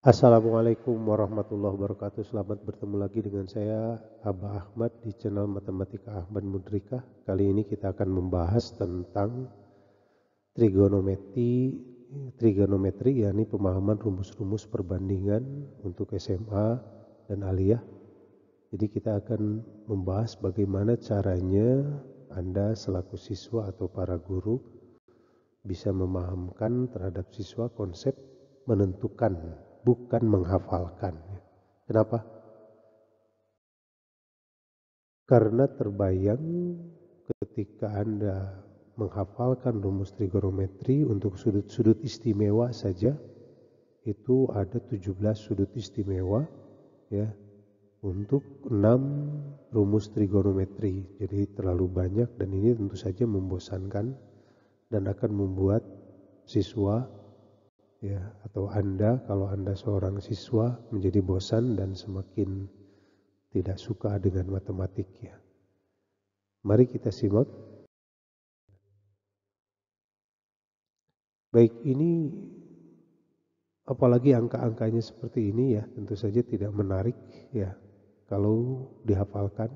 Assalamualaikum warahmatullahi wabarakatuh. Selamat bertemu lagi dengan saya Abah Ahmad di channel Matematika Ahmad Mudrika. Kali ini kita akan membahas tentang trigonometri, yakni pemahaman rumus-rumus perbandingan untuk SMA dan aliyah. Jadi kita akan membahas bagaimana caranya Anda selaku siswa atau para guru bisa memahamkan terhadap siswa konsep menentukan, bukan menghafalkan. Kenapa? Karena terbayang ketika Anda menghafalkan rumus trigonometri untuk sudut-sudut istimewa saja, itu ada 17 sudut istimewa ya, untuk 6 rumus trigonometri. Jadi terlalu banyak dan ini tentu saja membosankan dan akan membuat siswa ya, atau Anda kalau Anda seorang siswa menjadi bosan dan semakin tidak suka dengan matematik ya. Mari kita simak. Baik, ini apalagi angka-angkanya seperti ini ya, tentu saja tidak menarik ya kalau dihafalkan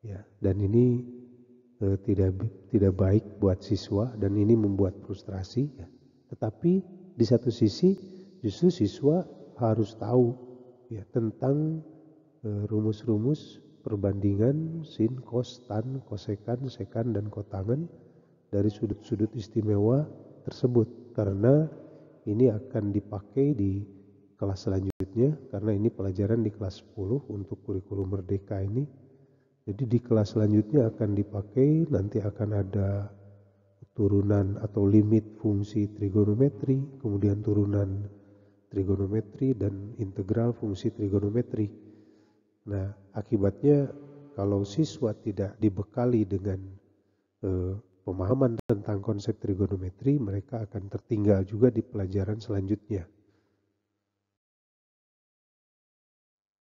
ya, dan ini tidak baik buat siswa dan ini membuat frustrasi ya. Tetapi di satu sisi justru siswa harus tahu ya tentang rumus-rumus perbandingan sin, cos, tan, kosekan, sekan, dan kotangan dari sudut-sudut istimewa tersebut, karena ini akan dipakai di kelas selanjutnya, karena ini pelajaran di kelas 10 untuk kurikulum merdeka ini. Jadi di kelas selanjutnya akan dipakai, nanti akan ada turunan atau limit fungsi trigonometri, kemudian turunan trigonometri dan integral fungsi trigonometri. Nah, akibatnya kalau siswa tidak dibekali dengan pemahaman tentang konsep trigonometri, mereka akan tertinggal juga di pelajaran selanjutnya.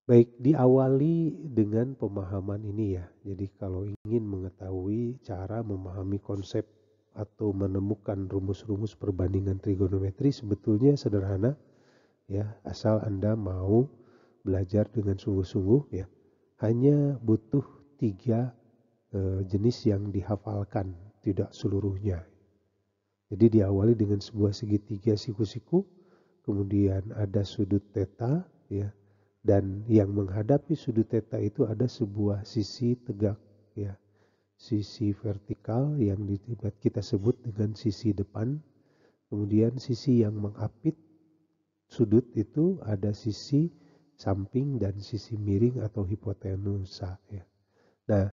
Baik, diawali dengan pemahaman ini ya. Jadi kalau ingin mengetahui cara memahami konsep atau menemukan rumus-rumus perbandingan trigonometri sebetulnya sederhana ya, asal Anda mau belajar dengan sungguh-sungguh ya. Hanya butuh 3 jenis yang dihafalkan, tidak seluruhnya. Jadi diawali dengan sebuah segitiga siku-siku, kemudian ada sudut theta ya, dan yang menghadapi sudut theta itu ada sebuah sisi tegak ya, sisi vertikal yang kita sebut dengan sisi depan. Kemudian sisi yang mengapit sudut itu ada sisi samping dan sisi miring atau hipotenusa ya. Nah,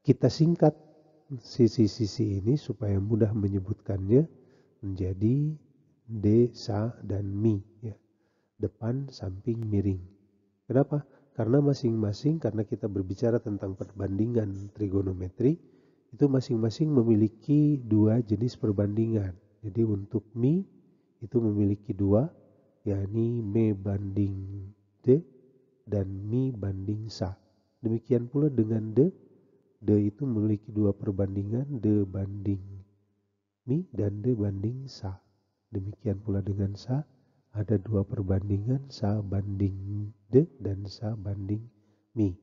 kita singkat sisi-sisi ini supaya mudah menyebutkannya menjadi D, Sa, dan Mi ya. Depan, samping, miring. Kenapa? Karena masing-masing, karena kita berbicara tentang perbandingan trigonometri, itu masing-masing memiliki 2 jenis perbandingan. Jadi untuk Mi itu memiliki 2, yakni Me banding D dan Mi banding Sa. Demikian pula dengan D itu memiliki 2 perbandingan, D banding Mi dan D banding Sa. Demikian pula dengan Sa, ada 2 perbandingan, Sa banding D dan Sa banding Mi.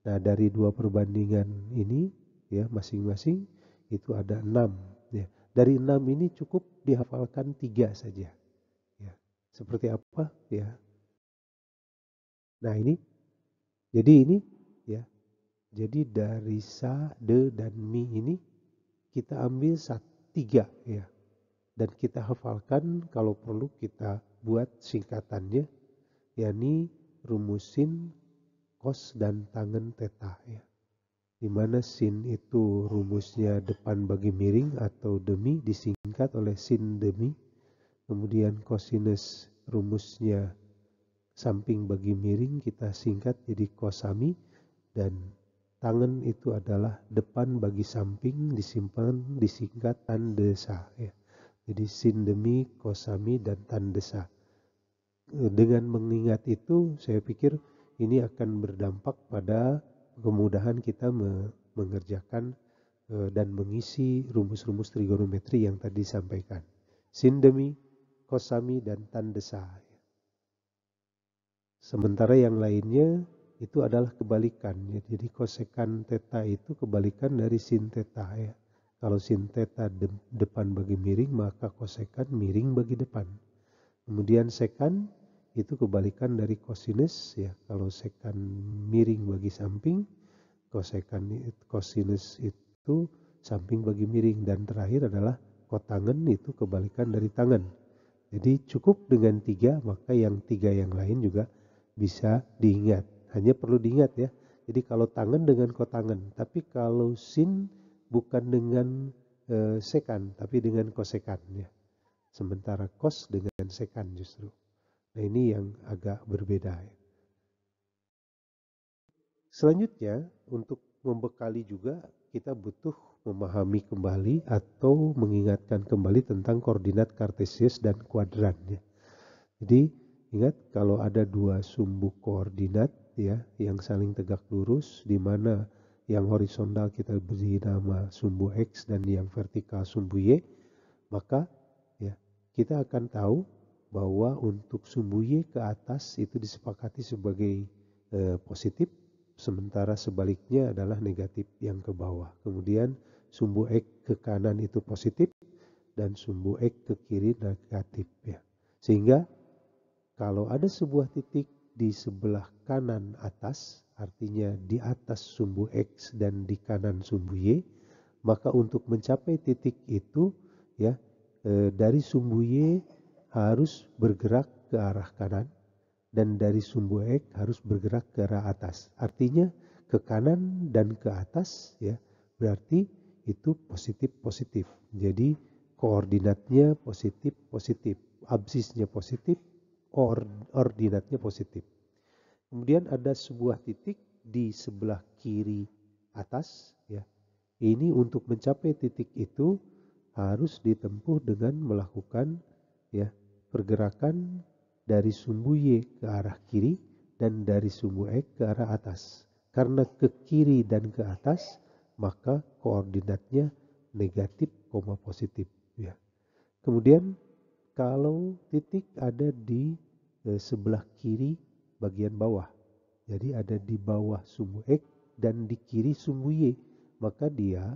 Nah, dari 2 perbandingan ini ya masing-masing itu ada 6 ya. Dari 6 ini cukup dihafalkan 3 saja ya. Seperti apa ya? Nah, ini ya. Jadi dari Sa, De, dan Mi ini kita ambil 3 ya. Dan kita hafalkan, kalau perlu kita buat singkatannya, yakni rumusin cos dan tangen theta ya. Dimana sin itu rumusnya depan bagi miring atau demi disingkat oleh sin demi. Kemudian cosinus rumusnya samping bagi miring kita singkat jadi cosami, dan tangen itu adalah depan bagi samping disingkat tandesa ya. Jadi sin demi, cosami, dan tandesa. Dengan mengingat itu, saya pikir ini akan berdampak pada kemudahan kita mengerjakan dan mengisi rumus-rumus trigonometri yang tadi disampaikan. Sin demi, cosami, dan tandesa. Sementara yang lainnya itu adalah kebalikan. Jadi kosekan theta itu kebalikan dari sin theta ya. Kalau sin theta depan bagi miring, maka kosekan miring bagi depan. Kemudian sekan itu kebalikan dari kosinus ya. Kalau sekan miring bagi samping, kosinus itu samping bagi miring. Dan terakhir adalah kotangen itu kebalikan dari tangen. Jadi cukup dengan 3, maka yang 3 yang lain juga bisa diingat. Hanya perlu diingat ya. Jadi kalau tangan dengan kotangen, tapi kalau sin bukan dengan sekan, tapi dengan kosekan ya. Sementara kos dengan sekan justru. Nah ini yang agak berbeda ya. Selanjutnya untuk membekali juga kita butuh memahami kembali atau mengingatkan kembali tentang koordinat kartesius dan kuadran ya. Jadi ingat kalau ada 2 sumbu koordinat ya yang saling tegak lurus, di mana yang horizontal kita beri nama sumbu X dan yang vertikal sumbu Y, maka ya kita akan tahu bahwa untuk sumbu Y ke atas itu disepakati sebagai positif, sementara sebaliknya adalah negatif yang ke bawah. Kemudian sumbu X ke kanan itu positif dan sumbu X ke kiri negatif ya. Sehingga kalau ada sebuah titik di sebelah kanan atas, artinya di atas sumbu X dan di kanan sumbu Y, maka untuk mencapai titik itu ya dari sumbu Y harus bergerak ke arah kanan dan dari sumbu X harus bergerak ke arah atas. Artinya ke kanan dan ke atas ya berarti itu positif-positif. Jadi koordinatnya positif-positif, absisnya positif, ordinatnya positif. Kemudian ada sebuah titik di sebelah kiri atas ya. Ini untuk mencapai titik itu harus ditempuh dengan melakukan ya pergerakan dari sumbu Y ke arah kiri dan dari sumbu X ke arah atas. Karena ke kiri dan ke atas maka koordinatnya negatif, positif ya. Kemudian kalau titik ada di sebelah kiri bagian bawah, jadi ada di bawah sumbu X dan di kiri sumbu Y, maka dia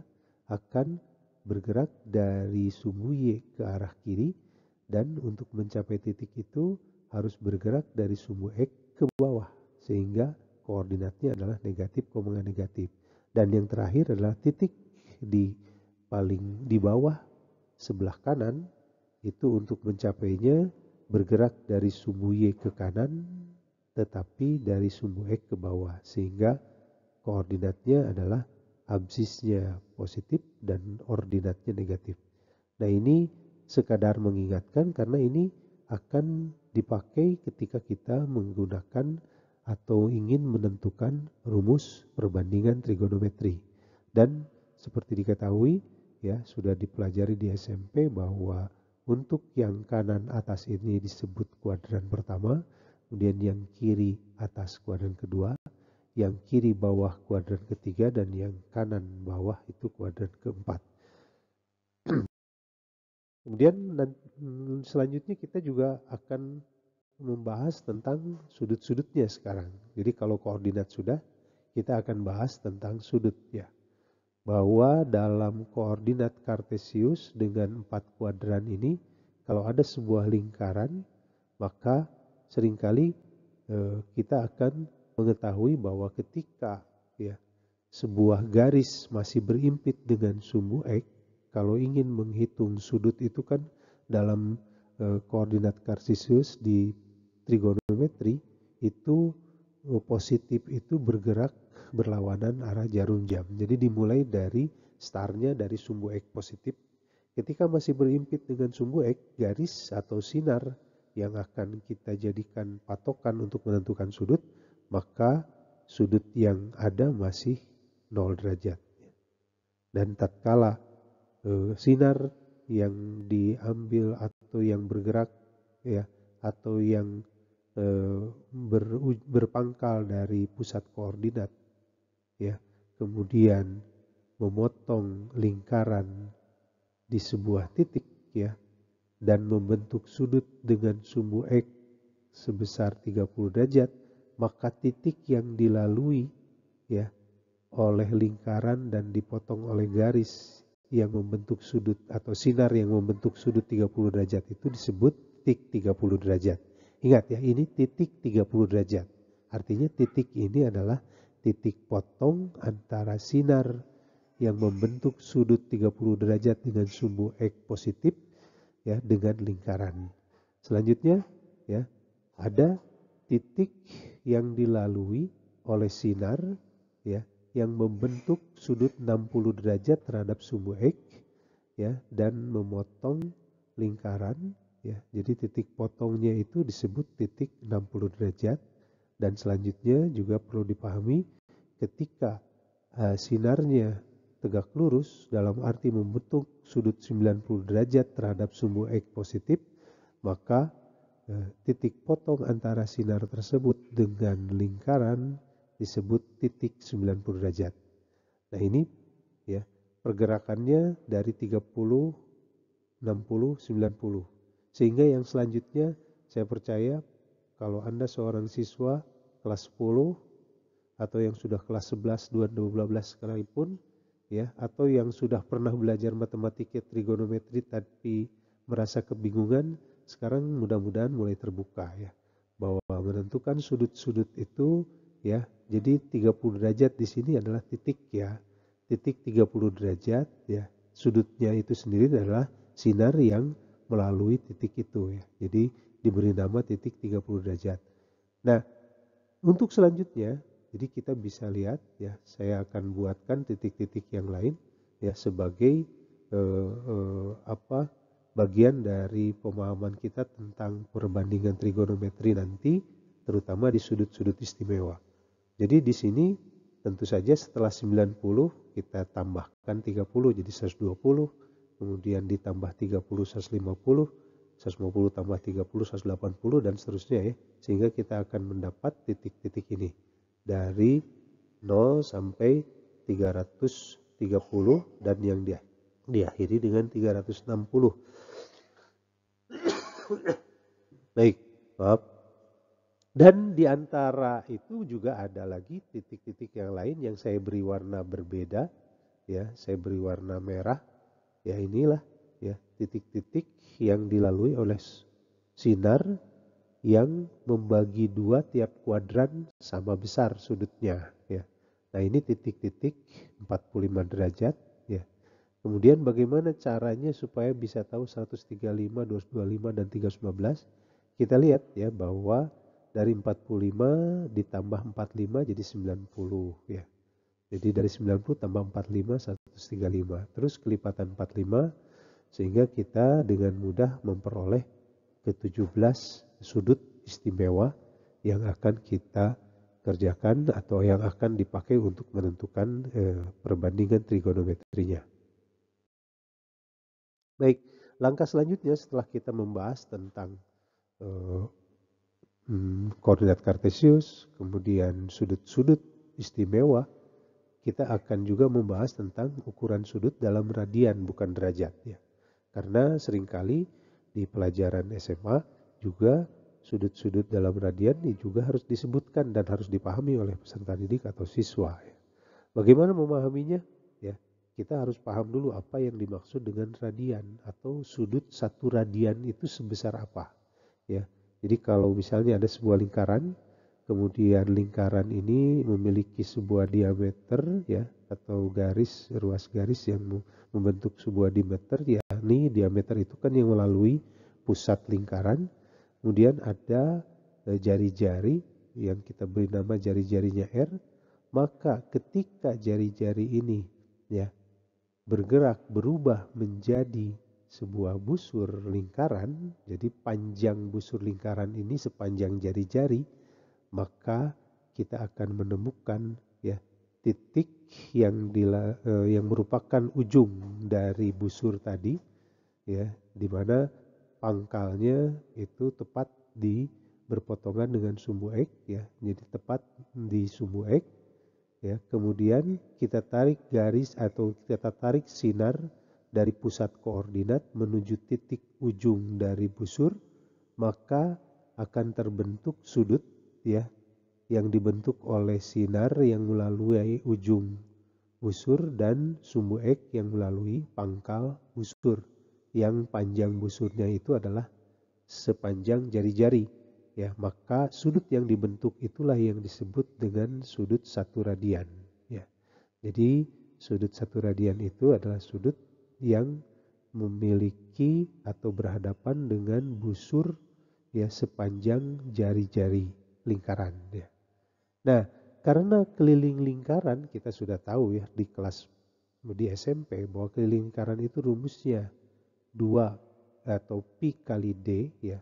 akan bergerak dari sumbu Y ke arah kiri dan untuk mencapai titik itu harus bergerak dari sumbu X ke bawah sehingga koordinatnya adalah negatif, negatif. Dan yang terakhir adalah titik di paling di bawah sebelah kanan itu untuk mencapainya bergerak dari sumbu Y ke kanan tetapi dari sumbu X ke bawah sehingga koordinatnya adalah absisnya positif dan ordinatnya negatif. Nah ini sekadar mengingatkan karena ini akan dipakai ketika kita menggunakan atau ingin menentukan rumus perbandingan trigonometri. Dan seperti diketahui ya sudah dipelajari di SMP bahwa untuk yang kanan atas ini disebut kuadran pertama, kemudian yang kiri atas kuadran kedua, yang kiri bawah kuadran ketiga, dan yang kanan bawah itu kuadran keempat. Kemudian selanjutnya kita juga akan membahas tentang sudut-sudutnya sekarang. Jadi kalau koordinat sudah, kita akan bahas tentang sudut ya. Bahwa dalam koordinat kartesius dengan 4 kuadran ini, kalau ada sebuah lingkaran, maka seringkali kita akan mengetahui bahwa ketika ya sebuah garis masih berimpit dengan sumbu X, kalau ingin menghitung sudut itu kan dalam koordinat kartesius di trigonometri itu positif itu bergerak berlawanan arah jarum jam. Jadi dimulai dari startnya dari sumbu X positif. Ketika masih berimpit dengan sumbu X, garis atau sinar yang akan kita jadikan patokan untuk menentukan sudut, maka sudut yang ada masih 0 derajat. Dan tatkala sinar yang diambil atau yang bergerak ya atau yang berpangkal dari pusat koordinat ya kemudian memotong lingkaran di sebuah titik ya dan membentuk sudut dengan sumbu X sebesar 30 derajat, maka titik yang dilalui ya oleh lingkaran dan dipotong oleh garis yang membentuk sudut atau sinar yang membentuk sudut 30 derajat itu disebut titik 30 derajat. Ingat ya, ini titik 30 derajat. Artinya titik ini adalah titik potong antara sinar yang membentuk sudut 30 derajat dengan sumbu X positif ya dengan lingkaran. Selanjutnya ya, ada titik yang dilalui oleh sinar ya yang membentuk sudut 60 derajat terhadap sumbu X ya dan memotong lingkaran ya. Jadi titik potongnya itu disebut titik 60 derajat. Dan selanjutnya juga perlu dipahami ketika sinarnya tegak lurus dalam arti membentuk sudut 90 derajat terhadap sumbu X positif, maka titik potong antara sinar tersebut dengan lingkaran disebut titik 90 derajat. Nah ini ya pergerakannya dari 30, 60, 90. Sehingga yang selanjutnya saya percaya kalau Anda seorang siswa kelas 10 atau yang sudah kelas 11, 12 sekalipun ya atau yang sudah pernah belajar matematika trigonometri tapi merasa kebingungan, sekarang mudah-mudahan mulai terbuka ya bahwa menentukan sudut-sudut itu ya. Jadi 30 derajat di sini adalah titik ya. Titik 30 derajat ya. Sudutnya itu sendiri adalah sinar yang melalui titik itu ya. Jadi diberi nama titik 30 derajat. Nah, untuk selanjutnya, jadi kita bisa lihat ya, saya akan buatkan titik-titik yang lain ya sebagai bagian dari pemahaman kita tentang perbandingan trigonometri nanti, terutama di sudut-sudut istimewa. Jadi di sini tentu saja setelah 90 kita tambahkan 30 jadi 120, kemudian ditambah 30 150, 150 tambah 30 180 dan seterusnya ya. Sehingga kita akan mendapat titik-titik ini dari 0 sampai 330 dan yang diakhiri dengan 360. Baik, maaf. Dan di antara itu juga ada lagi titik-titik yang lain yang saya beri warna berbeda ya, saya beri warna merah. Ya inilah ya titik-titik yang dilalui oleh sinar yang membagi dua tiap kuadran sama besar sudutnya ya. Nah ini titik-titik 45 derajat ya. Kemudian bagaimana caranya supaya bisa tahu 135, 225 dan 315? Kita lihat ya bahwa dari 45 ditambah 45 jadi 90 ya. Jadi dari 90 tambah 45 135. Terus kelipatan 45 sehingga kita dengan mudah memperoleh ke-17 sudut istimewa yang akan kita kerjakan atau yang akan dipakai untuk menentukan perbandingan trigonometrinya. Baik, langkah selanjutnya setelah kita membahas tentang koordinat kartesius, kemudian sudut-sudut istimewa, kita akan juga membahas tentang ukuran sudut dalam radian bukan derajat ya. Karena seringkali di pelajaran SMA juga sudut-sudut dalam radian juga harus disebutkan dan harus dipahami oleh peserta didik atau siswa ya. Bagaimana memahaminya? Ya, kita harus paham dulu apa yang dimaksud dengan radian atau sudut satu radian itu sebesar apa ya. Jadi kalau misalnya ada sebuah lingkaran, kemudian lingkaran ini memiliki sebuah diameter ya atau garis, ruas garis yang membentuk sebuah diameter, yakni diameter itu kan yang melalui pusat lingkaran. Kemudian ada jari-jari yang kita beri nama jari-jarinya R. Maka ketika jari-jari ini ya bergerak berubah menjadi sebuah busur lingkaran, jadi panjang busur lingkaran ini sepanjang jari-jari, maka kita akan menemukan ya titik yang merupakan ujung dari busur tadi ya, di mana pangkalnya itu tepat di berpotongan dengan sumbu X ya, jadi tepat di sumbu X ya. Kemudian kita tarik garis atau kita tarik sinar dari pusat koordinat menuju titik ujung dari busur, maka akan terbentuk sudut ya yang dibentuk oleh sinar yang melalui ujung busur dan sumbu ek yang melalui pangkal busur, yang panjang busurnya itu adalah sepanjang jari-jari. Ya, maka sudut yang dibentuk itulah yang disebut dengan sudut satu radian. Ya, jadi sudut satu radian itu adalah sudut yang memiliki atau berhadapan dengan busur ya sepanjang jari-jari lingkaran. Ya. Nah, karena keliling lingkaran kita sudah tahu ya di kelas di SMP bahwa keliling lingkaran itu rumusnya 2 atau pi kali d ya,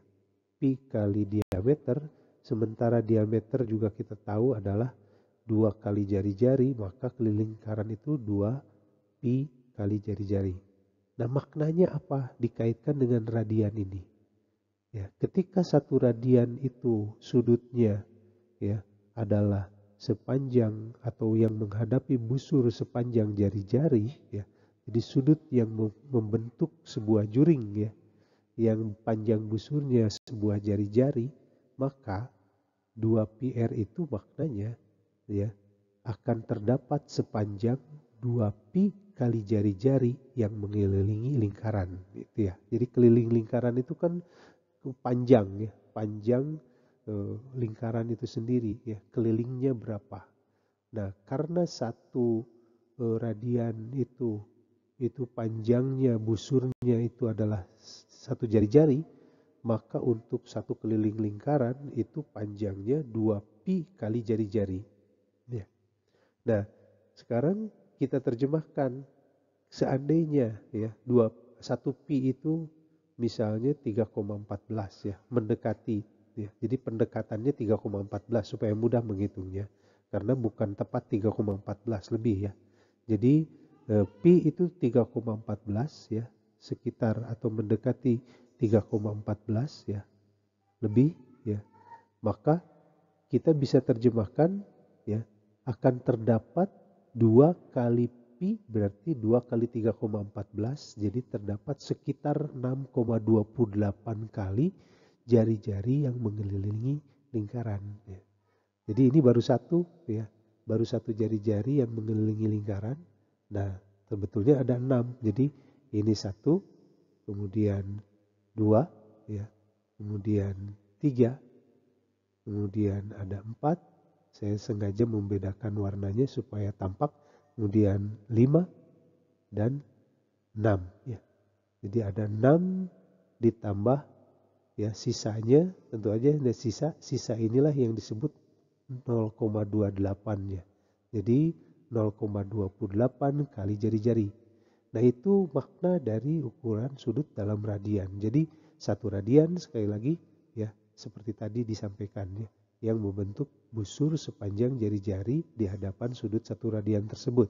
pi kali diameter, sementara diameter juga kita tahu adalah 2 kali jari-jari, maka keliling lingkaran itu 2 pi kali jari-jari. Nah, maknanya apa dikaitkan dengan radian ini? Ya, ketika satu radian itu sudutnya ya adalah sepanjang atau yang menghadapi busur sepanjang jari-jari ya. Jadi sudut yang membentuk sebuah juring ya, yang panjang busurnya sebuah jari-jari, maka 2πr itu maknanya ya akan terdapat sepanjang 2pi kali jari-jari yang mengelilingi lingkaran gitu ya. Jadi keliling lingkaran itu kan panjang ya, panjang lingkaran itu sendiri ya, kelilingnya berapa. Nah, karena satu radian itu panjangnya busurnya itu adalah satu jari-jari, maka untuk satu keliling lingkaran itu panjangnya 2pi kali jari-jari. Ya. Nah, sekarang kita terjemahkan seandainya ya 1pi itu misalnya 3,14 ya, mendekati ya. Jadi pendekatannya 3,14 supaya mudah menghitungnya. Karena bukan tepat 3,14 lebih ya. Jadi pi itu 3,14 ya, sekitar atau mendekati 3,14 ya, lebih ya. Maka kita bisa terjemahkan ya akan terdapat 2 kali pi berarti 2 kali 3,14, jadi terdapat sekitar 6,28 kali jari-jari yang mengelilingi lingkaran ya. Jadi ini baru satu ya, baru satu jari-jari yang mengelilingi lingkaran. Nah, sebetulnya ada 6. Jadi ini 1, kemudian 2 ya, kemudian 3, kemudian ada 4. Saya sengaja membedakan warnanya supaya tampak. Kemudian 5 dan 6 ya. Jadi ada 6 ditambah ya sisanya, tentu aja ada sisa inilah yang disebut 0,28 ya. Jadi 0,28 kali jari-jari. Nah, itu makna dari ukuran sudut dalam radian. Jadi satu radian sekali lagi ya seperti tadi disampaikan ya, yang membentuk busur sepanjang jari-jari di hadapan sudut satu radian tersebut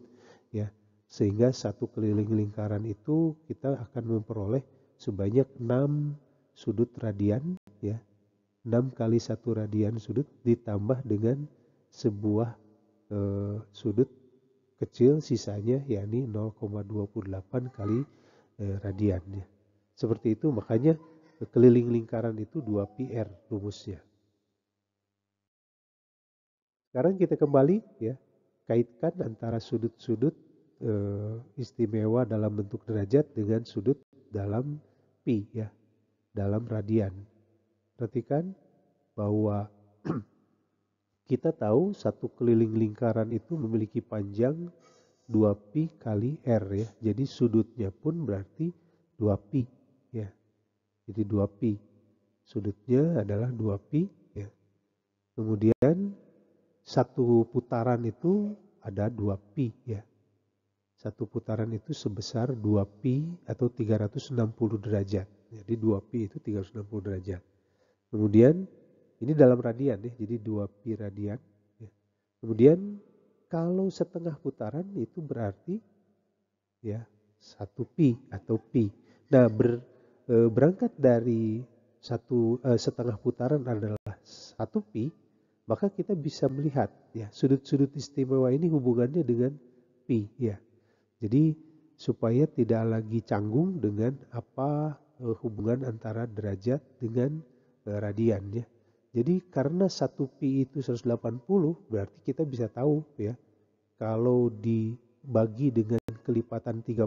ya. Sehingga satu keliling lingkaran itu kita akan memperoleh sebanyak 6 sudut radian ya. 6 kali satu radian sudut ditambah dengan sebuah sudut kecil sisanya yakni 0,28 kali radian ya. Seperti itu, makanya keliling lingkaran itu 2πr rumusnya. Sekarang kita kembali ya, kaitkan antara sudut-sudut istimewa dalam bentuk derajat dengan sudut dalam pi ya, dalam radian. Perhatikan bahwa kita tahu satu keliling lingkaran itu memiliki panjang 2pi kali r ya. Jadi sudutnya pun berarti 2pi ya. Jadi 2pi. Sudutnya adalah 2pi ya. Kemudian satu putaran itu ada 2pi ya. Satu putaran itu sebesar 2pi atau 360 derajat. Jadi 2pi itu 360 derajat. Kemudian ini dalam radian ya, jadi 2pi radian. Ya. Kemudian kalau setengah putaran itu berarti ya 1pi atau pi. Nah berangkat dari setengah putaran adalah 1pi, maka kita bisa melihat ya sudut-sudut istimewa ini hubungannya dengan pi ya. Jadi supaya tidak lagi canggung dengan apa hubungan antara derajat dengan radian ya. Jadi karena 1 pi itu 180, berarti kita bisa tahu ya, kalau dibagi dengan kelipatan 30,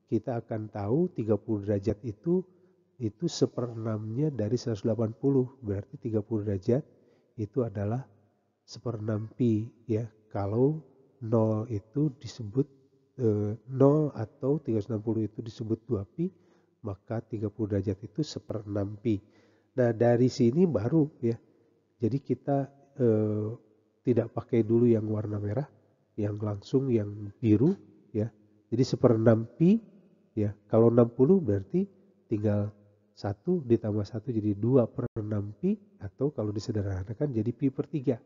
kita akan tahu 30 derajat itu 1/6-nya dari 180. Berarti 30 derajat itu adalah 1/6 pi ya. Kalau 0 itu disebut 0 atau 360 itu disebut 2 pi, maka 30 derajat itu 1/6 pi. Nah dari sini baru ya, jadi kita tidak pakai dulu yang warna merah, yang langsung yang biru ya. Jadi 1/6 pi ya, kalau 60 berarti tinggal 1 ditambah 1 jadi 2/6 pi, atau kalau disederhanakan jadi pi per 3.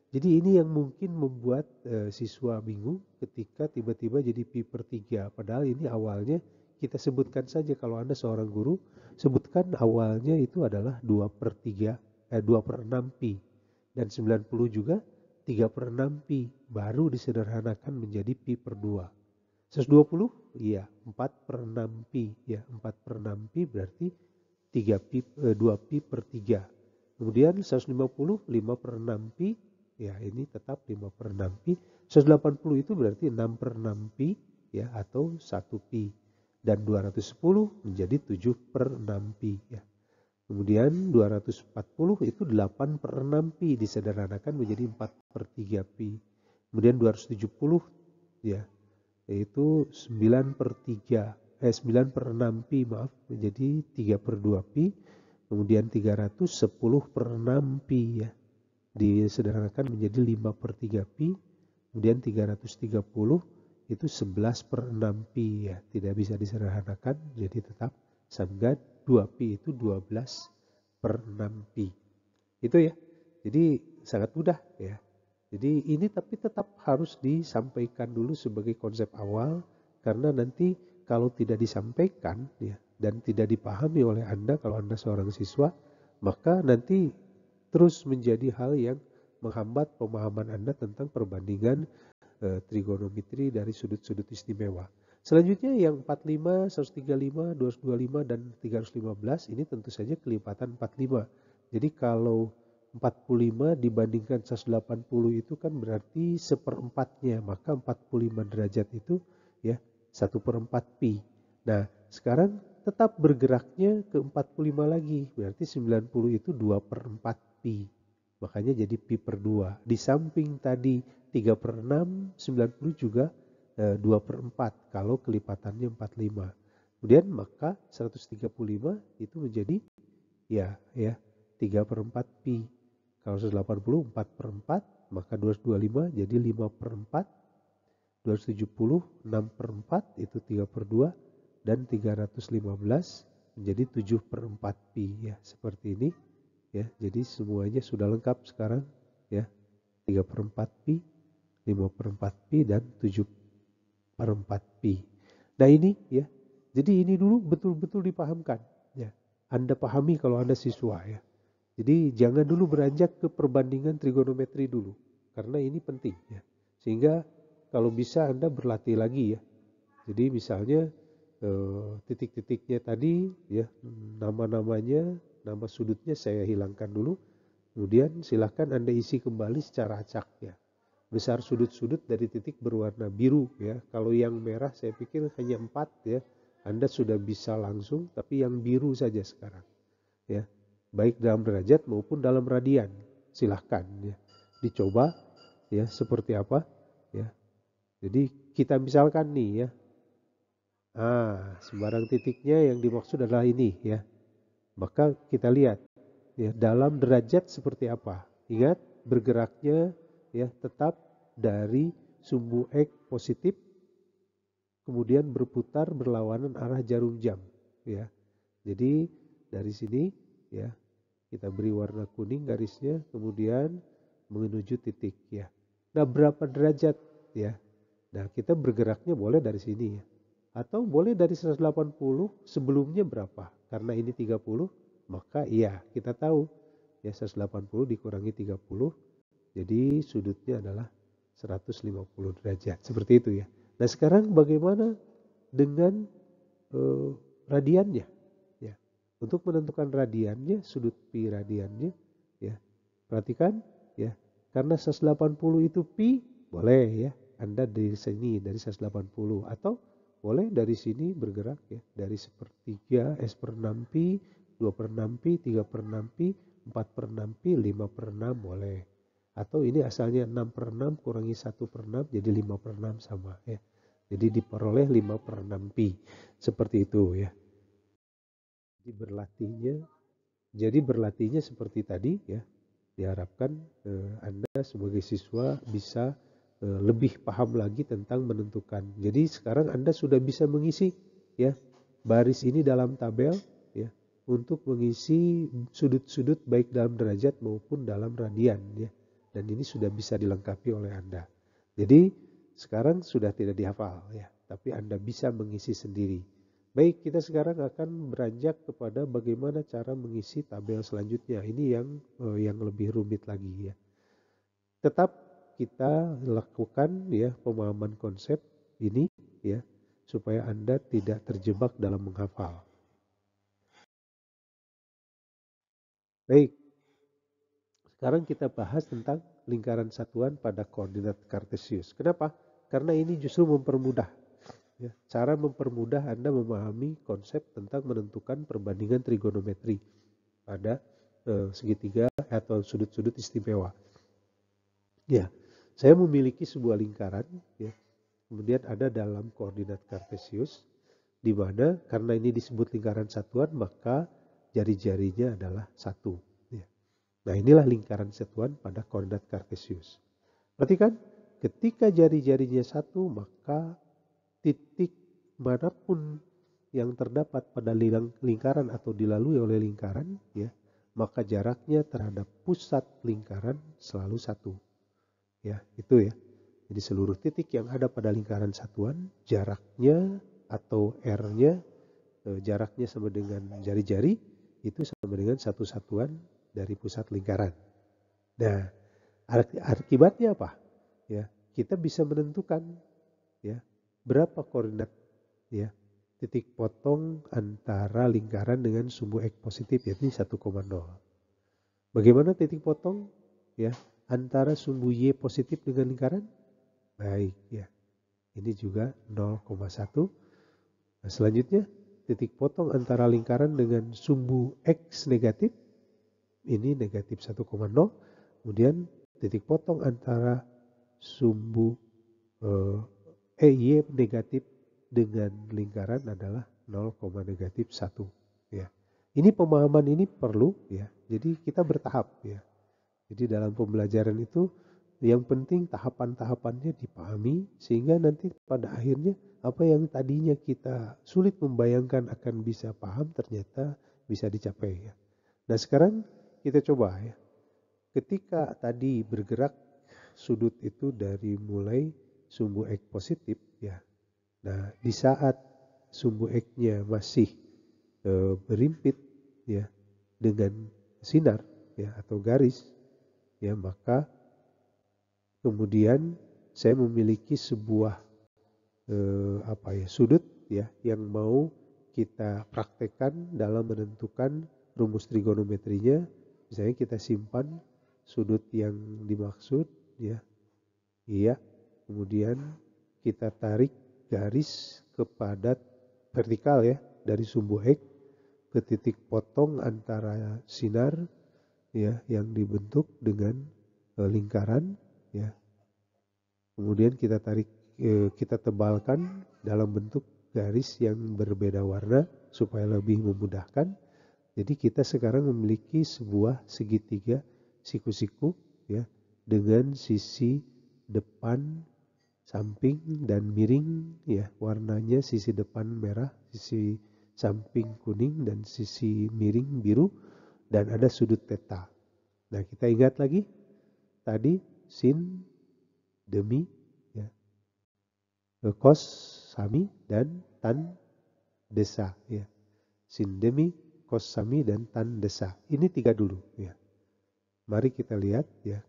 Jadi ini yang mungkin membuat siswa bingung ketika tiba-tiba jadi pi per 3. Padahal ini awalnya kita sebutkan saja, kalau Anda seorang guru, sebutkan awalnya itu adalah 2/6 pi. Dan 90 juga 3/6 pi. Baru disederhanakan menjadi pi per 2. 120? Iya, 4/6 pi. Ya, 4/6 pi berarti 2 pi per 3. Kemudian 150, 5/6 pi. Ya, ini tetap 5/6 pi. 180 itu berarti 6/6 pi ya, atau 1 pi. Dan 210 menjadi 7/6 pi ya. Kemudian 240 itu 8/6 pi, disederhanakan menjadi 4/3 pi. Kemudian 270 ya, yaitu 9/6 pi maaf, menjadi 3/2 pi. Kemudian 300 10/6 pi ya, disederhanakan menjadi 5/3 pi. Kemudian 330 itu 11/6 pi ya, tidak bisa disederhanakan, jadi tetap sehingga 2 pi itu 12/6 pi. Itu ya. Jadi sangat mudah ya. Jadi ini tapi tetap harus disampaikan dulu sebagai konsep awal, karena nanti kalau tidak disampaikan ya dan tidak dipahami oleh Anda, kalau Anda seorang siswa, maka nanti terus menjadi hal yang menghambat pemahaman Anda tentang perbandingan trigonometri dari sudut-sudut istimewa. Selanjutnya yang 45, 135, 225 dan 315 ini tentu saja kelipatan 45. Jadi kalau 45 dibandingkan 180 itu kan berarti 1/4-nya, maka 45 derajat itu ya 1/4 pi. Nah, sekarang tetap bergeraknya ke 45 lagi, berarti 90 itu 2/4 pi. Makanya jadi pi per 2. Di samping tadi 3/6, 90 juga 2/4 kalau kelipatannya 45. Kemudian maka 135 itu menjadi ya 3/4 pi. Kalau 180 4/4, maka 225 jadi 5/4. 270 6/4 itu 3/2, dan 315 menjadi 7/4 pi ya, seperti ini ya. Jadi semuanya sudah lengkap sekarang ya. 3/4 pi, 5/4 pi, dan 7/4 pi. Nah ini ya, jadi ini dulu betul-betul dipahamkan ya. Anda pahami kalau Anda siswa ya. Jadi jangan dulu beranjak ke perbandingan trigonometri dulu, karena ini penting ya. Sehingga kalau bisa Anda berlatih lagi ya. Jadi misalnya titik-titiknya tadi ya, nama-namanya, nama sudutnya saya hilangkan dulu. Kemudian silahkan Anda isi kembali secara acak ya. Besar sudut-sudut dari titik berwarna biru ya. Kalau yang merah saya pikir hanya 4 ya. Anda sudah bisa langsung, tapi yang biru saja sekarang ya. Baik dalam derajat maupun dalam radian. Silahkan ya. Dicoba ya seperti apa ya. Jadi kita misalkan nih ya. Sembarang titiknya yang dimaksud adalah ini ya. Maka kita lihat ya, dalam derajat seperti apa. Ingat, bergeraknya ya tetap dari sumbu X positif, kemudian berputar berlawanan arah jarum jam ya. Jadi dari sini ya, kita beri warna kuning garisnya, kemudian menuju titik ya. Nah, berapa derajat ya? Nah, kita bergeraknya boleh dari sini ya. Atau boleh dari 180, sebelumnya berapa? Karena ini 30, maka iya kita tahu ya 180 dikurangi 30, jadi sudutnya adalah 150 derajat. Seperti itu ya. Nah sekarang bagaimana dengan radiannya? Ya. Untuk menentukan radiannya, sudut pi radiannya, ya. Perhatikan ya. Karena 180 itu pi, boleh ya. Anda dari sini dari 180 atau boleh dari sini bergerak ya dari 1/3, S/6 pi, 2/6 pi, 3/6 pi, 4/6 pi, 5/6 boleh. Atau ini asalnya 6/6 kurangi 1/6 jadi 5/6 sama ya. Jadi diperoleh 5/6 pi. Seperti itu ya. Jadi berlatihnya seperti tadi ya. Diharapkan Anda sebagai siswa bisa lebih paham lagi tentang menentukan. Jadi sekarang Anda sudah bisa mengisi ya baris ini dalam tabel ya untuk mengisi sudut-sudut baik dalam derajat maupun dalam radian ya. Dan ini sudah bisa dilengkapi oleh Anda. Jadi sekarang sudah tidak dihafal ya, tapi Anda bisa mengisi sendiri. Baik, kita sekarang akan beranjak kepada bagaimana cara mengisi tabel selanjutnya. Ini yang lebih rumit lagi ya. Tetap kita lakukan ya pemahaman konsep ini ya supaya Anda tidak terjebak dalam menghafal. Baik. Sekarang kita bahas tentang lingkaran satuan pada koordinat kartesius. Kenapa? Karena ini justru mempermudah. Ya, cara mempermudah Anda memahami konsep tentang menentukan perbandingan trigonometri pada segitiga atau sudut-sudut istimewa. Ya, saya memiliki sebuah lingkaran. Ya, kemudian ada dalam koordinat kartesius, di mana karena ini disebut lingkaran satuan maka jari-jarinya adalah satu. Nah, inilah lingkaran satuan pada koordinat kartesius. Perhatikan, ketika jari-jarinya satu, maka titik manapun yang terdapat pada lingkaran atau dilalui oleh lingkaran, ya, maka jaraknya terhadap pusat lingkaran selalu satu. Ya, itu ya. Jadi seluruh titik yang ada pada lingkaran satuan, jaraknya atau R-nya, jaraknya sama dengan jari-jari, itu sama dengan satu satuan dari pusat lingkaran. Nah, akibatnya apa? Ya, kita bisa menentukan ya berapa koordinat ya titik potong antara lingkaran dengan sumbu X positif yaitu 1,0. Bagaimana titik potong ya antara sumbu Y positif dengan lingkaran? Baik ya. Ini juga 0,1. Nah, selanjutnya titik potong antara lingkaran dengan sumbu X negatif ini negatif 1,0. Kemudian titik potong antara sumbu Y negatif dengan lingkaran adalah 0,-1 ya. Ini pemahaman ini perlu ya. Jadi kita bertahap ya. Jadi dalam pembelajaran itu yang penting tahapan-tahapannya dipahami sehingga nanti pada akhirnya apa yang tadinya kita sulit membayangkan akan bisa paham ternyata bisa dicapai ya. Nah, sekarang kita coba ya. Ketika tadi bergerak sudut itu dari mulai sumbu X positif ya. Nah, di saat sumbu X-nya masih berimpit ya dengan sinar ya atau garis ya, maka kemudian saya memiliki sebuah sudut ya yang mau kita praktekkan dalam menentukan rumus trigonometrinya. Misalnya kita simpan sudut yang dimaksud ya. Iya. Kemudian kita tarik garis kepada vertikal ya dari sumbu X ke titik potong antara sinar ya yang dibentuk dengan lingkaran ya. Kemudian kita tarik kita tebalkan dalam bentuk garis yang berbeda warna supaya lebih memudahkan. Jadi kita sekarang memiliki sebuah segitiga siku-siku ya dengan sisi depan, samping dan miring ya. Warnanya sisi depan merah, sisi samping kuning dan sisi miring biru dan ada sudut theta. Nah, kita ingat lagi tadi sin, demi ya. Cos, sami dan tan, desa ya. Sin, demi, cos, sami dan tan, desa. Ini 3 dulu ya. Mari kita lihat ya.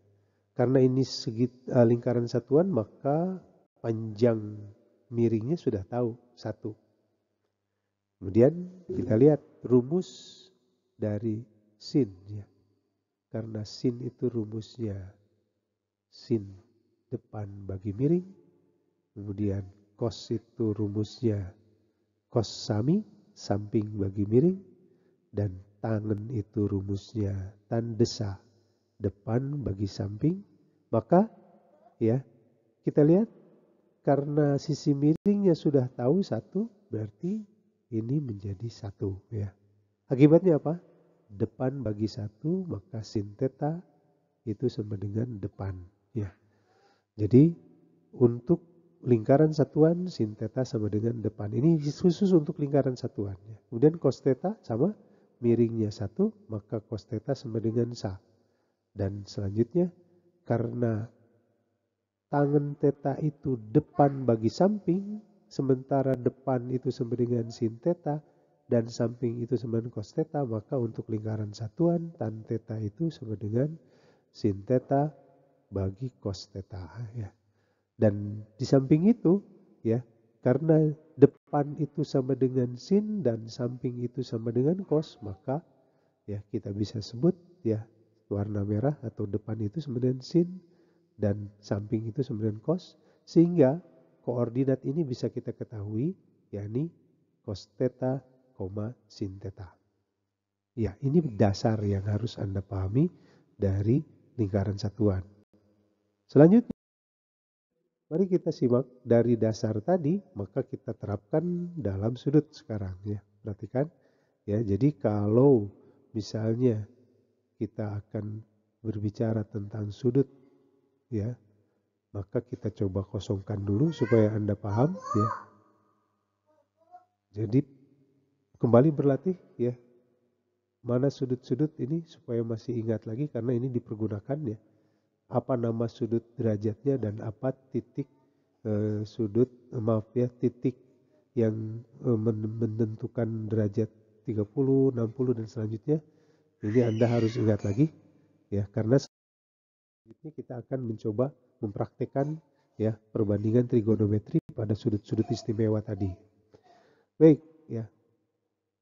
Karena ini lingkaran satuan maka panjang miringnya sudah tahu 1. Kemudian kita lihat rumus dari sin ya. karena sin itu rumusnya sin depan bagi miring, kemudian cos itu rumusnya cos sami samping bagi miring, dan tangen itu rumusnya tan desa depan bagi samping. Maka ya kita lihat karena sisi miringnya sudah tahu satu, berarti ini menjadi satu ya. Akibatnya apa? Depan bagi satu, maka sin theta itu sama dengan depan ya. Jadi untuk lingkaran satuan sin theta sama dengan depan. Ini khusus untuk lingkaran satuan ya. Kemudian cos theta sama miringnya satu, maka cos theta sama dengan sa. Dan selanjutnya karena tangen theta itu depan bagi samping, sementara depan itu sama dengan sin theta dan samping itu sama dengan cos theta, maka untuk lingkaran satuan tan theta itu sama dengan sin theta bagi cos theta ya. Dan di samping itu ya, karena depan itu sama dengan sin dan samping itu sama dengan cos, maka ya kita bisa sebut ya warna merah atau depan itu sama dengan sin dan samping itu sama dengan cos, sehingga koordinat ini bisa kita ketahui yakni cos theta, sin theta. Ya, ini dasar yang harus Anda pahami dari lingkaran satuan. Selanjutnya, mari kita simak dari dasar tadi, maka kita terapkan dalam sudut sekarang ya. Perhatikan ya, jadi kalau misalnya kita akan berbicara tentang sudut ya, maka kita coba kosongkan dulu supaya Anda paham ya. Jadi kembali berlatih ya, mana sudut-sudut ini supaya masih ingat lagi karena ini dipergunakan ya. Apa nama sudut derajatnya dan apa titik titik yang menentukan derajat 30, 60 dan selanjutnya. Ini Anda harus ingat lagi ya, karena ini kita akan mencoba mempraktekkan ya perbandingan trigonometri pada sudut-sudut istimewa tadi. Baik ya.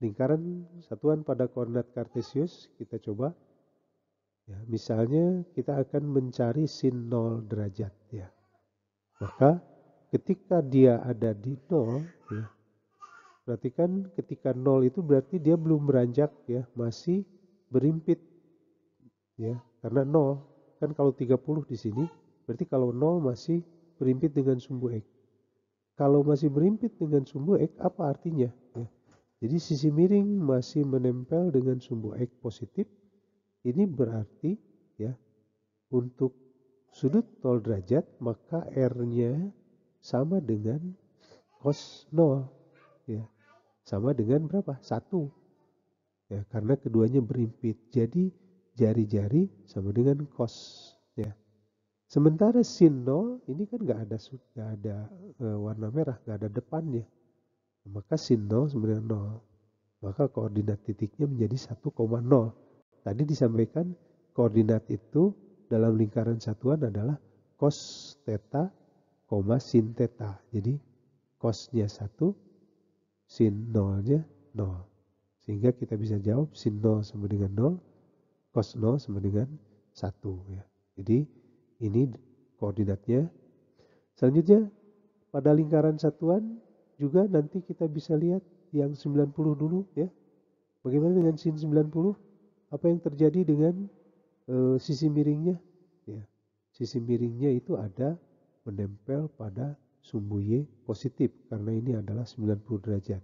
Lingkaran satuan pada koordinat kartesius kita coba ya, misalnya kita akan mencari sin 0 derajat ya. Maka ketika dia ada di 0 ya, perhatikan ketika 0 itu berarti dia belum beranjak ya, masih berimpit ya. Karena 0 kan kalau 30 di sini, berarti kalau 0 masih berimpit dengan sumbu X. Kalau masih berimpit dengan sumbu X, apa artinya? Ya. Jadi sisi miring masih menempel dengan sumbu X positif. Ini berarti ya untuk sudut 0 derajat maka R-nya sama dengan cos 0 ya. Sama dengan berapa? 1. Ya, karena keduanya berimpit. Jadi jari-jari sama dengan cos ya. Sementara sin 0 ini kan nggak ada warna merah, nggak ada depannya. Maka sin 0 sama dengan 0. Maka koordinat titiknya menjadi 1,0. Tadi disampaikan koordinat itu dalam lingkaran satuan adalah cos theta, sin theta. Jadi cosnya 1, sin 0-nya 0. Sehingga kita bisa jawab sin 0 sama dengan 0, cos 0 sama dengan 1 ya. Jadi ini koordinatnya. Selanjutnya pada lingkaran satuan juga nanti kita bisa lihat yang 90 dulu ya. Bagaimana dengan sin 90? Apa yang terjadi dengan sisi miringnya? Ya, sisi miringnya itu ada menempel pada sumbu Y positif karena ini adalah 90 derajat.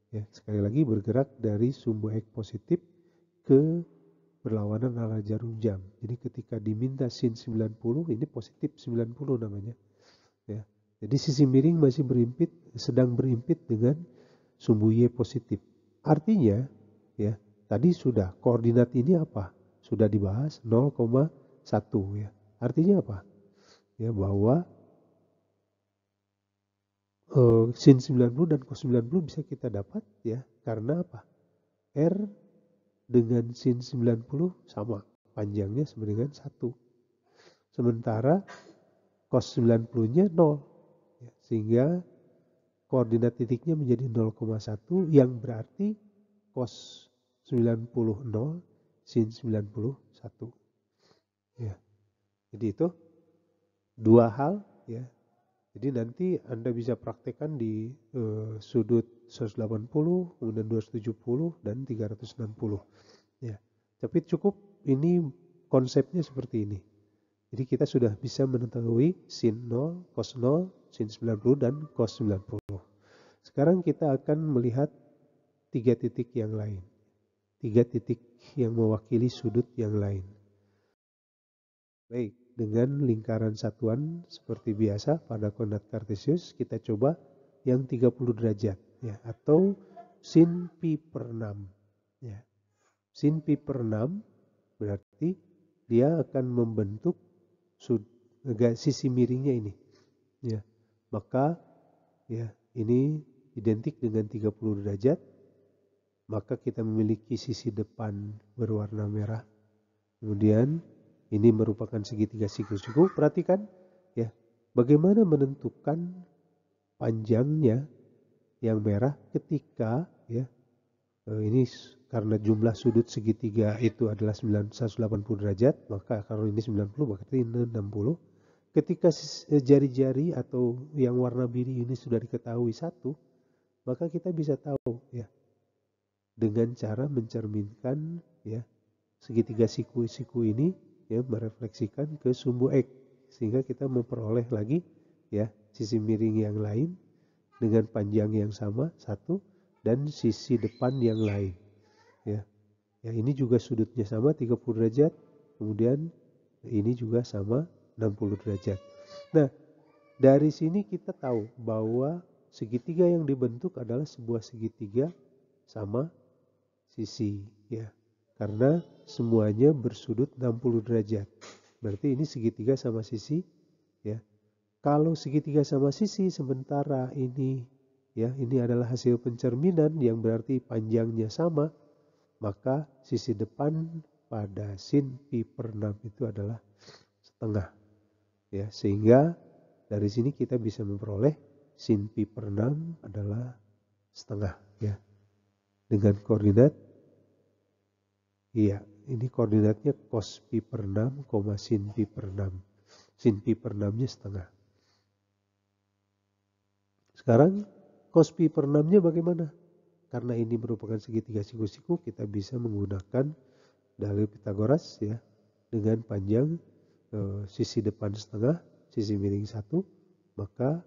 Ya, sekali lagi bergerak dari sumbu X positif ke berlawanan arah jarum jam. Jadi ketika diminta sin 90 ini positif 90 namanya. Ya. Jadi sisi miring masih sedang berimpit dengan sumbu Y positif. Artinya ya, tadi sudah koordinat ini apa? Sudah dibahas 0,1 ya. Artinya apa? Ya bahwa sin 90 dan cos 90 bisa kita dapat ya. Karena apa? R dengan sin 90 sama. Panjangnya sama dengan 1. Sementara cos 90-nya 0. Ya, sehingga koordinat titiknya menjadi 0,1 yang berarti cos 90 0, sin 90 1. Ya. Jadi itu dua hal ya. Jadi nanti Anda bisa praktekkan di sudut 180, kemudian 270 dan 360. Ya. Tapi cukup ini konsepnya seperti ini. Jadi kita sudah bisa mengetahui sin 0, cos 0, sin 90 dan cos 90. Sekarang kita akan melihat 3 titik yang lain. 3 titik yang mewakili sudut yang lain. Baik, dengan lingkaran satuan seperti biasa pada koordinat kartesius kita coba yang 30 derajat ya, atau sin pi per 6 ya. Sin pi per 6 berarti dia akan membentuk sisi miringnya ini ya. Maka ya ini identik dengan 30 derajat. Maka kita memiliki sisi depan berwarna merah. Kemudian ini merupakan segitiga siku-siku. Perhatikan ya, bagaimana menentukan panjangnya yang merah ketika ya ini karena jumlah sudut segitiga itu adalah 180 derajat, maka kalau ini 90 berarti ini 60. Ketika jari-jari atau yang warna biru ini sudah diketahui satu, maka kita bisa tahu ya dengan cara mencerminkan ya segitiga siku-siku ini ya merefleksikan ke sumbu X, sehingga kita memperoleh lagi ya sisi miring yang lain dengan panjang yang sama satu dan sisi depan yang lain ya. Ya ini juga sudutnya sama 30 derajat, kemudian ini juga sama 60 derajat. Nah, dari sini kita tahu bahwa segitiga yang dibentuk adalah sebuah segitiga sama sisi ya, karena semuanya bersudut 60 derajat. Berarti ini segitiga sama sisi ya. Kalau segitiga sama sisi sementara ini ya, ini adalah hasil pencerminan yang berarti panjangnya sama, maka sisi depan pada sin pi per 6 itu adalah setengah ya, sehingga dari sini kita bisa memperoleh sin pi per 6 adalah setengah ya, dengan koordinat iya, ini koordinatnya cos pi per 6, sin pi per 6. Sin pi per 6-nya setengah. Sekarang cos pi per 6-nya bagaimana? Karena ini merupakan segitiga siku-siku, kita bisa menggunakan dalil Pitagoras ya, dengan panjang sisi depan setengah, sisi miring 1, maka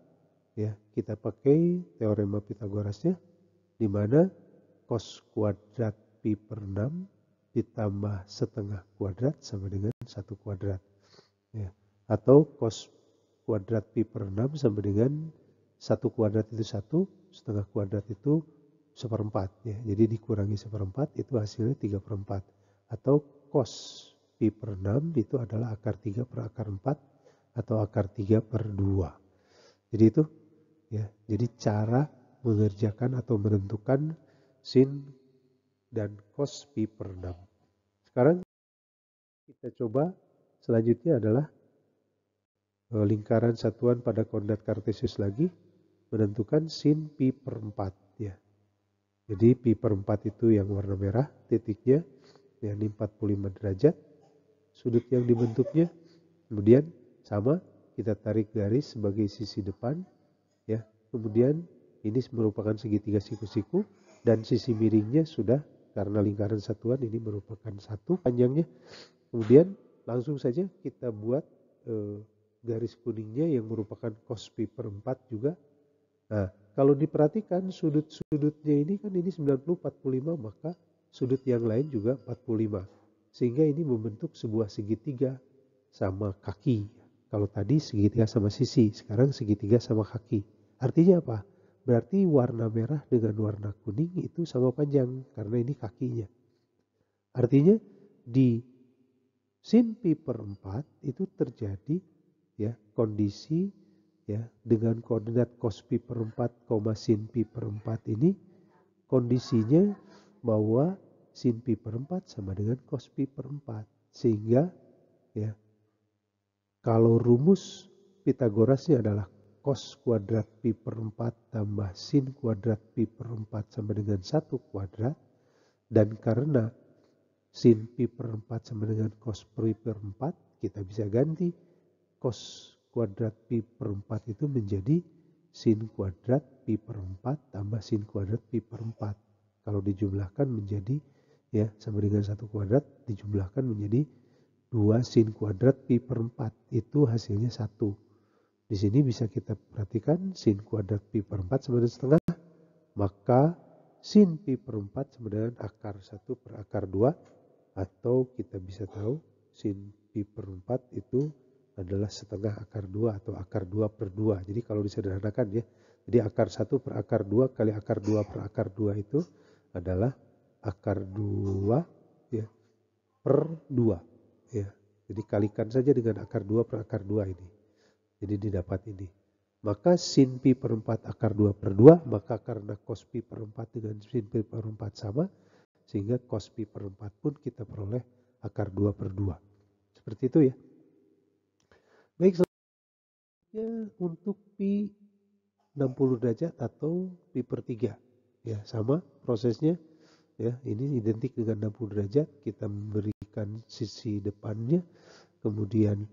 ya kita pakai teorema Pitagorasnya, di mana cos kuadrat pi per 6 ditambah setengah kuadrat sama dengan 1 kuadrat ya. Atau cos kuadrat pi per 6 sama dengan 1 kuadrat itu 1, setengah kuadrat itu 1/4 ya. Jadi dikurangi 1/4 itu hasilnya 3/4. Atau cos pi per 6 itu adalah akar 3 per akar 4 atau akar 3 per 2. Jadi itu ya. Jadi cara mengerjakan atau menentukan sin dan cos pi per 6. Sekarang kita coba selanjutnya adalah lingkaran satuan pada koordinat kartesius lagi, menentukan sin pi per 4 ya. Jadi pi per 4 itu yang warna merah titiknya, ya ini 45 derajat sudut yang dibentuknya. Kemudian sama kita tarik garis sebagai sisi depan ya. Kemudian ini merupakan segitiga siku-siku dan sisi miringnya sudah, karena lingkaran satuan ini merupakan satu panjangnya. Kemudian langsung saja kita buat garis kuningnya yang merupakan cos pi per 4 juga. Nah, kalau diperhatikan sudut-sudutnya ini kan ini 90, 45, maka sudut yang lain juga 45. Sehingga ini membentuk sebuah segitiga sama kaki. Kalau tadi segitiga sama sisi, sekarang segitiga sama kaki. Artinya apa? Berarti warna merah dengan warna kuning itu sama panjang karena ini kakinya. Artinya di sin pi per 4 itu terjadi ya kondisi ya dengan koordinat cos pi per 4, sin pi per 4 ini kondisinya bahwa sin pi per 4 sama dengan cos pi per 4. Sehingga ya kalau rumus Pitagorasnya adalah cos kuadrat pi per 4 tambah sin kuadrat pi per 4 sama dengan 1 kuadrat. Dan karena sin pi per 4 sama dengan cos pi per 4, kita bisa ganti cos kuadrat pi per 4 itu menjadi sin kuadrat pi per 4 tambah sin kuadrat pi per 4. Kalau dijumlahkan menjadi ya sama dengan 1 kuadrat, dijumlahkan menjadi 2 sin kuadrat pi per 4. Itu hasilnya 1. Di sini bisa kita perhatikan sin kuadrat pi per 4 sama dengan setengah. Maka sin pi per 4 sama dengan akar 1 per akar 2. Atau kita bisa tahu sin pi per 4 itu adalah setengah akar 2 atau akar 2 per 2. Jadi kalau disederhanakan ya. Jadi akar 1 per akar 2 kali akar 2 per akar 2 itu adalah akar 2 ya, per 2. Ya. Jadi kalikan saja dengan akar 2 per akar 2 ini. Jadi didapat ini. Maka sin pi per 4 akar 2 per 2. Maka karena cos pi per 4 dengan sin pi per 4 sama. Sehingga cos pi per 4 pun kita peroleh akar 2 per 2. Seperti itu ya. Baik, selanjutnya untuk pi 60 derajat atau pi per 3. Ya, sama prosesnya. Ya, ini identik dengan 60 derajat. Kita memberikan sisi depannya. Kemudian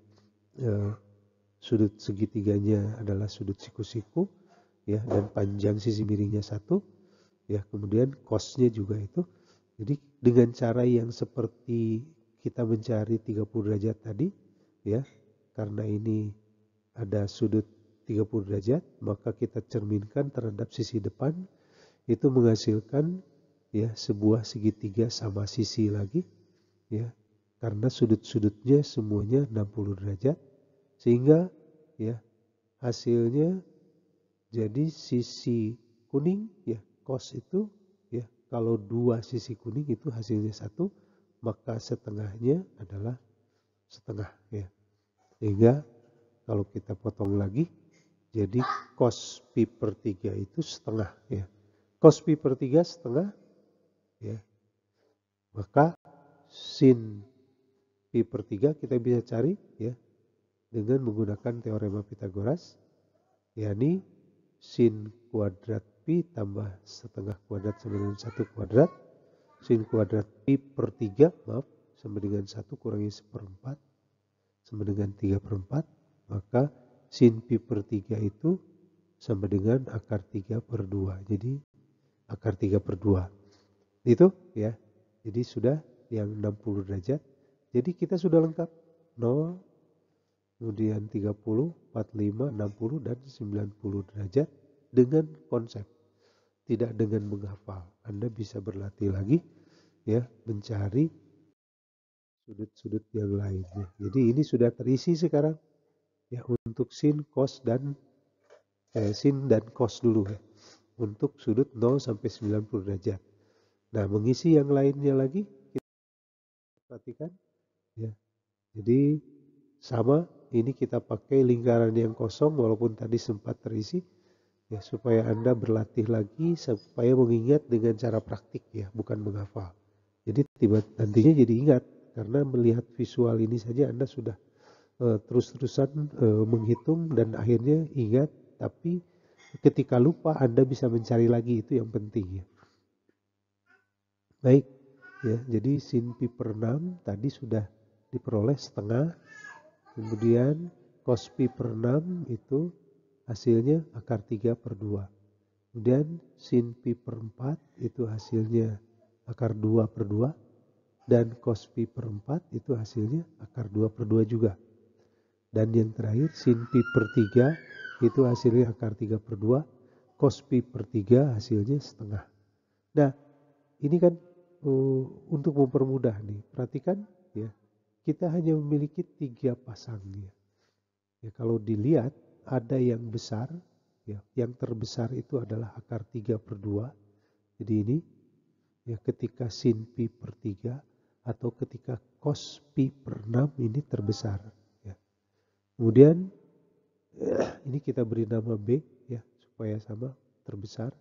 sudut segitiganya adalah sudut siku-siku. Ya, dan panjang sisi miringnya 1. Ya, kemudian cosnya juga itu. Jadi dengan cara yang seperti kita mencari 30 derajat tadi, ya, karena ini ada sudut 30 derajat, maka kita cerminkan terhadap sisi depan, itu menghasilkan ya sebuah segitiga sama sisi lagi, ya, karena sudut-sudutnya semuanya 60 derajat, sehingga ya hasilnya jadi sisi kuning, ya, cos itu. Kalau 2 sisi kuning itu hasilnya 1, maka setengahnya adalah setengah ya. Sehingga kalau kita potong lagi, jadi cos pi per 3 itu setengah ya. Cos pi per 3 setengah ya. Maka sin pi per 3 kita bisa cari ya dengan menggunakan teorema Pythagoras, yakni sin kuadrat pi tambah setengah kuadrat sama dengan 1 kuadrat. Sin kuadrat pi per 3 sama dengan 1 kurangi 1/4 sama dengan 3/4. Maka sin pi per 3 itu sama dengan akar 3 per 2. Jadi akar 3 per 2. Itu ya. Jadi sudah yang 60 derajat. Jadi kita sudah lengkap. 0, kemudian 30, 45, 60, dan 90 derajat dengan konsep. Tidak dengan menghafal. Anda bisa berlatih lagi ya mencari sudut-sudut yang lainnya. Jadi ini sudah terisi sekarang ya untuk sin, cos dan sin dan cos dulu ya. Untuk sudut 0 sampai 90 derajat. Nah, mengisi yang lainnya lagi kita perhatikan ya. Jadi sama, ini kita pakai lingkaran yang kosong walaupun tadi sempat terisi. Ya, supaya Anda berlatih lagi, supaya mengingat dengan cara praktik ya, bukan menghafal. Jadi nantinya jadi ingat, karena melihat visual ini saja Anda sudah terus-terusan menghitung dan akhirnya ingat, tapi ketika lupa Anda bisa mencari lagi, itu yang penting ya. Baik, ya, jadi sin pi per 6 tadi sudah diperoleh setengah, kemudian cos pi per 6 itu hasilnya akar 3 per 2. Kemudian sin pi per 4 itu hasilnya akar 2 per 2. Dan cos pi per 4 itu hasilnya akar 2 per 2 juga. Dan yang terakhir sin pi per 3 itu hasilnya akar 3 per 2. Cos pi per 3 hasilnya setengah. Nah, ini kan untuk mempermudah nih. Perhatikan ya, kita hanya memiliki 3 pasangnya. Ya, kalau dilihat ada yang besar, ya, yang terbesar itu adalah akar 3 per 2. Jadi ini ya ketika sin pi per 3 atau ketika cos pi per 6 ini terbesar. Ya. Kemudian ini kita beri nama B ya supaya sama, terbesar.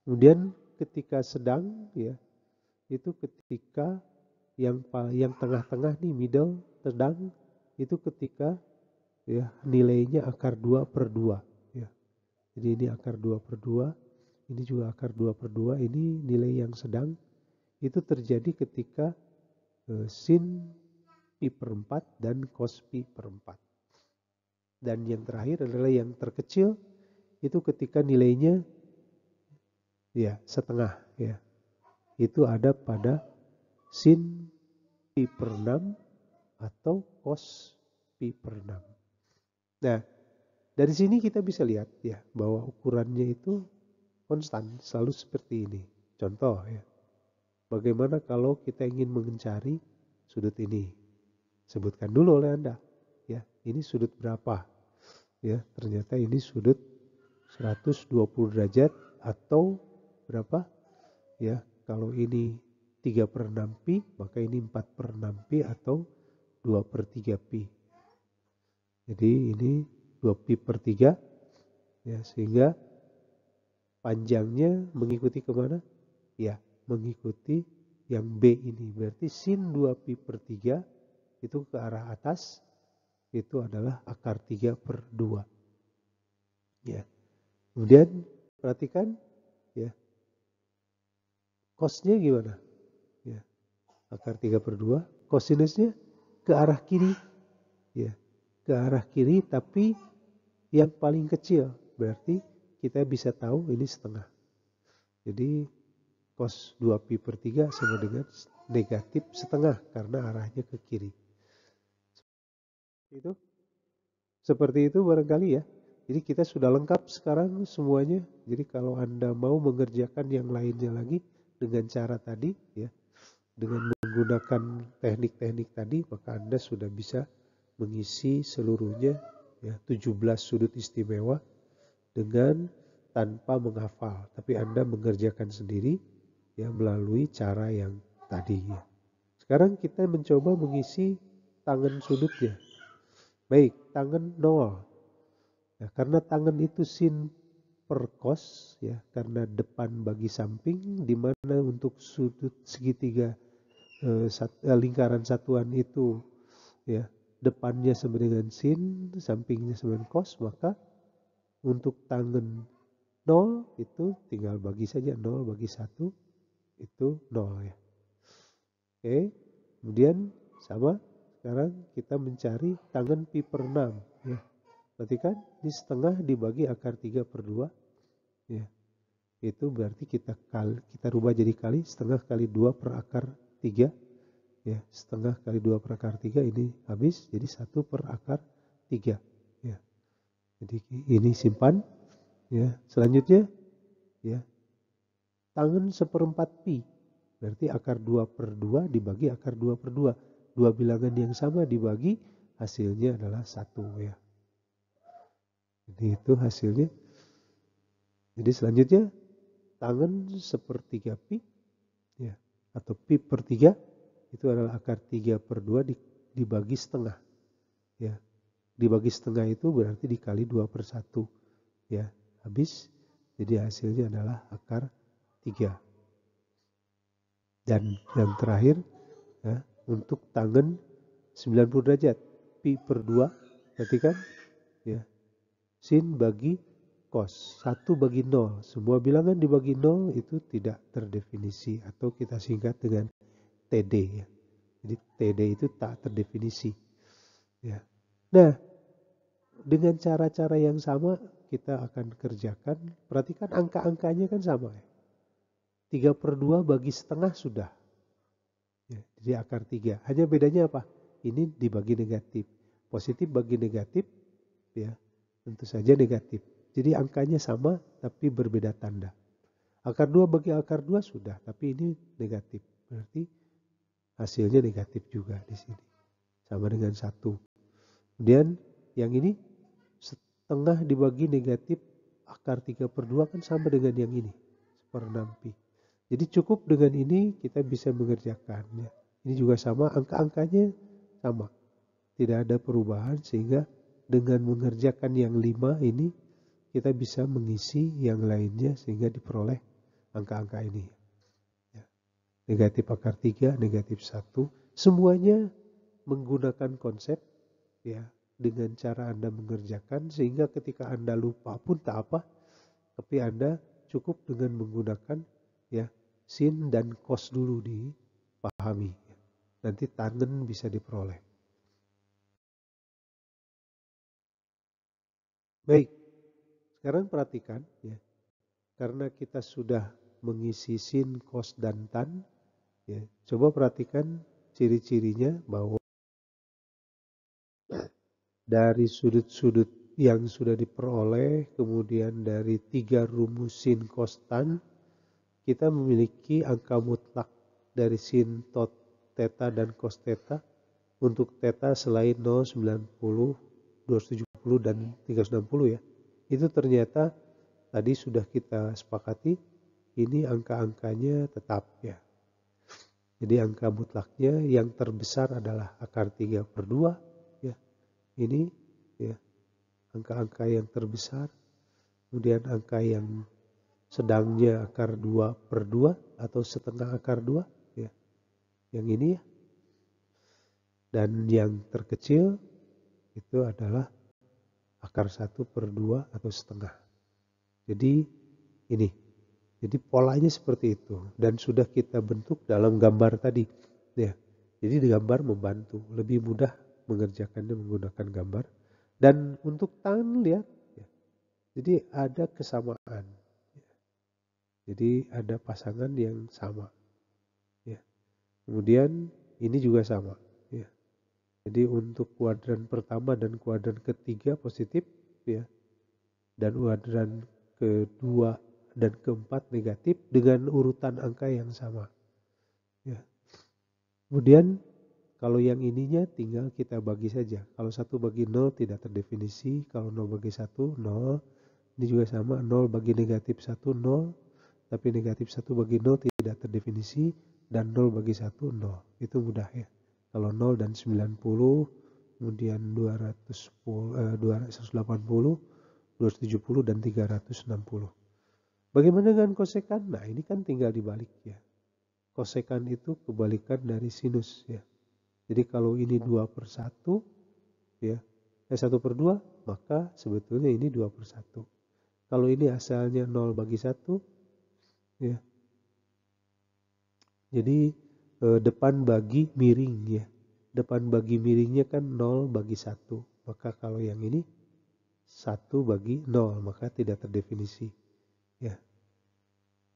Kemudian ketika sedang ya itu ketika yang tengah-tengah nih, middle, sedang, itu ketika ya nilainya akar 2 per 2 ya. Jadi ini akar 2 per 2, ini juga akar 2 per 2, ini nilai yang sedang. Itu terjadi ketika sin pi per 4 dan cos pi per 4. Dan yang terakhir adalah yang terkecil, itu ketika nilainya ya setengah ya. Itu ada pada sin pi per 6 atau cos pi per 6. Nah, dari sini kita bisa lihat ya bahwa ukurannya itu konstan, selalu seperti ini. Contoh ya. Bagaimana kalau kita ingin mencari sudut ini? Sebutkan dulu oleh Anda. Ya, ini sudut berapa? Ya, ternyata ini sudut 120 derajat atau berapa? Ya, kalau ini 3 per 6 pi, maka ini 4 per 6 pi atau 2 per 3 pi. Jadi ini 2 pi per 3, ya, sehingga panjangnya mengikuti kemana? Ya, mengikuti yang B ini. Berarti sin 2 pi per 3 itu ke arah atas, itu adalah akar 3 per 2. Ya. Kemudian perhatikan ya. Cosnya gimana? Ya. Akar 3 per 2. Kosinusnya ke arah kiri. Ya. Ke arah kiri tapi yang paling kecil. Berarti kita bisa tahu ini setengah. Jadi cos 2 pi per 3 sama dengan negatif setengah karena arahnya ke kiri. Seperti itu barangkali ya. Jadi kita sudah lengkap sekarang semuanya. Jadi kalau Anda mau mengerjakan yang lainnya lagi dengan cara tadi ya, dengan menggunakan teknik-teknik tadi, maka Anda sudah bisa mengisi seluruhnya ya 17 sudut istimewa dengan tanpa menghafal, tapi Anda mengerjakan sendiri ya melalui cara yang tadi ya. Sekarang kita mencoba mengisi tangan sudutnya. Baik, tangan 0. Ya, karena tangan itu sin per cos ya, karena depan bagi samping, di mana untuk sudut segitiga lingkaran satuan itu ya depannya sama dengan sin, sampingnya sama dengan cos, maka untuk tangan 0 itu tinggal bagi saja 0 bagi 1 itu 0 ya. Oke, kemudian sama sekarang kita mencari tangan pi per 6 ya. Berarti kan ini setengah dibagi akar 3 per 2 ya. Itu berarti kita rubah jadi kali, setengah kali 2 per akar 3 ya. Setengah kali 2 per akar 3 ini habis jadi 1 per akar 3 ya. Jadi ini simpan ya. Selanjutnya ya tangan 1/4 pi. Berarti akar 2 per 2 dibagi akar 2 per 2. Dua bilangan yang sama dibagi, hasilnya adalah 1 ya. Jadi itu hasilnya. Jadi selanjutnya tangan 1/3 pi ya, atau pi per 3 itu adalah akar 3 per 2 dibagi setengah ya. Dibagi setengah itu berarti dikali 2 per 1 ya. Habis. Jadi hasilnya adalah akar 3. Dan yang terakhir ya, untuk tangan 90 derajat pi per 2, berarti kan ya sin bagi cos 1 bagi 0. Semua bilangan dibagi 0 itu tidak terdefinisi atau kita singkat dengan TD ya. Jadi TD itu tak terdefinisi ya. Nah, dengan cara-cara yang sama kita akan kerjakan. Perhatikan angka-angkanya kan sama ya. 3 per 2 bagi setengah sudah. Ya, jadi akar 3. Hanya bedanya apa? Ini dibagi negatif. Positif bagi negatif, ya tentu saja negatif. Jadi angkanya sama tapi berbeda tanda. Akar 2 bagi akar 2 sudah, tapi ini negatif. Berarti hasilnya negatif juga di sini. Sama dengan 1. Kemudian yang ini setengah dibagi negatif akar 3 per 2 kan sama dengan yang ini. 1/6 pi. Jadi cukup dengan ini kita bisa mengerjakan ya. Ini juga sama, angka-angkanya sama. Tidak ada perubahan sehingga dengan mengerjakan yang 5 ini kita bisa mengisi yang lainnya sehingga diperoleh angka-angka ini. Ya. Negatif akar 3, negatif 1, semuanya menggunakan konsep ya dengan cara Anda mengerjakan sehingga ketika Anda lupa pun tak apa, tapi Anda cukup dengan menggunakan ya sin dan cos dulu dipahami. nanti tangen bisa diperoleh. Baik, sekarang perhatikan ya, karena kita sudah mengisi sin, kos, dan tan, ya, coba perhatikan ciri-cirinya bahwa dari sudut-sudut yang sudah diperoleh, kemudian dari 3 rumus sin, kos, tan, kita memiliki angka mutlak dari sin, tot, theta, dan cos theta. Untuk theta selain 0, 90, 270, dan 360 ya. Itu ternyata tadi sudah kita sepakati, ini angka-angkanya tetap ya. Jadi angka mutlaknya yang terbesar adalah akar 3/2 ya. Ini ya angka-angka yang terbesar. Kemudian angka yang sedangnya akar 2/2 atau setengah akar 2 ya. Yang ini ya. Dan yang terkecil itu adalah akar 1/2 atau setengah. Jadi ini. Jadi polanya seperti itu dan sudah kita bentuk dalam gambar tadi ya. Jadi di gambar membantu, lebih mudah mengerjakannya menggunakan gambar. Dan untuk tangan lihat ya. Jadi ada kesamaan. Jadi ada pasangan yang sama. Ya. Kemudian ini juga sama. Ya. Jadi untuk kuadran pertama dan kuadran ketiga positif ya. Dan kuadran kedua dan keempat negatif dengan urutan angka yang sama. Ya. Kemudian kalau yang ininya tinggal kita bagi saja. Kalau 1 bagi 0 tidak terdefinisi. Kalau 0 bagi 1, 0. Ini juga sama. 0 bagi negatif 1, 0. Tapi negatif 1 bagi 0 tidak terdefinisi. Dan 0 bagi 1, 0. Itu mudah ya. Kalau 0 dan 90, kemudian 280, 270, dan 360. Bagaimana dengan kosekan? Nah ini kan tinggal dibalik ya. Kosekan itu kebalikan dari sinus ya. Jadi kalau ini 2/1 ya, 1/2 maka sebetulnya ini 2/1. Kalau ini asalnya 0 bagi 1 ya. Jadi depan bagi miring ya. Depan bagi miringnya kan 0 bagi 1. Maka kalau yang ini 1 bagi 0 maka tidak terdefinisi. Ya.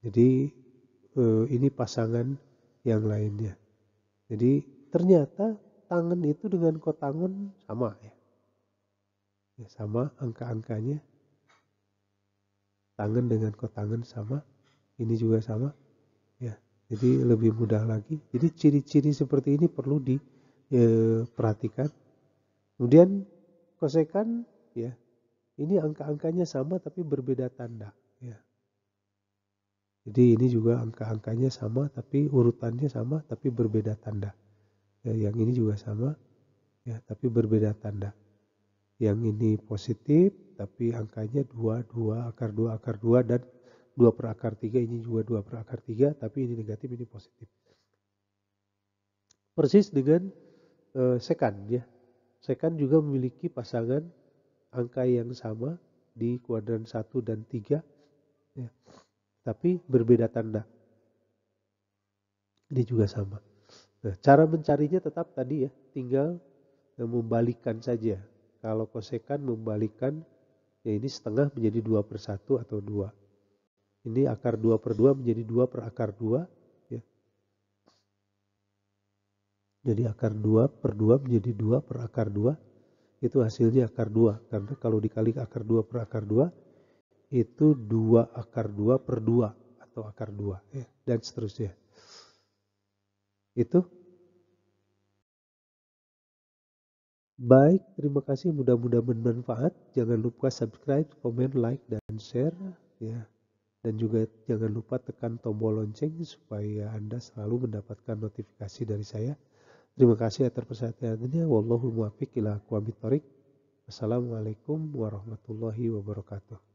Jadi ini pasangan yang lainnya. Jadi ternyata tangan itu dengan kotangan sama ya. Ya sama angka-angkanya. Tangan dengan kotangan sama. Ini juga sama. Ya. Jadi lebih mudah lagi. Jadi ciri-ciri seperti ini perlu diperhatikan. Kemudian kosekan ya. Ini angka-angkanya sama tapi berbeda tanda ya. Jadi ini juga angka-angkanya sama tapi urutannya sama tapi berbeda tanda. Ya, yang ini juga sama ya tapi berbeda tanda. Yang ini positif tapi angkanya 2, 2, akar 2, akar 2 dan 2/3. Ini juga 2/3 tapi ini negatif, ini positif. Persis dengan sekan ya. Sekan juga memiliki pasangan angka yang sama di kuadran 1 dan 3 ya. Tapi berbeda tanda. Ini juga sama. Nah, cara mencarinya tetap tadi ya, tinggal membalikkan saja. Kalau kosekan membalikkan ya ini setengah menjadi 2/1 atau 2. Ini akar 2/2 menjadi 2/2 ya. Jadi akar 2/2 menjadi 2/2 itu hasilnya akar 2. Karena kalau dikali akar 2/2 itu 2/2 atau akar 2 ya, dan seterusnya. Itu baik, terima kasih, mudah-mudahan bermanfaat. Jangan lupa subscribe, komen, like, dan share ya. Dan juga jangan lupa tekan tombol lonceng supaya Anda selalu mendapatkan notifikasi dari saya. Terima kasih atas perhatiannya. Wallahul muwaffiq ila aqwamit thoriq. Wassalamualaikum warahmatullahi wabarakatuh.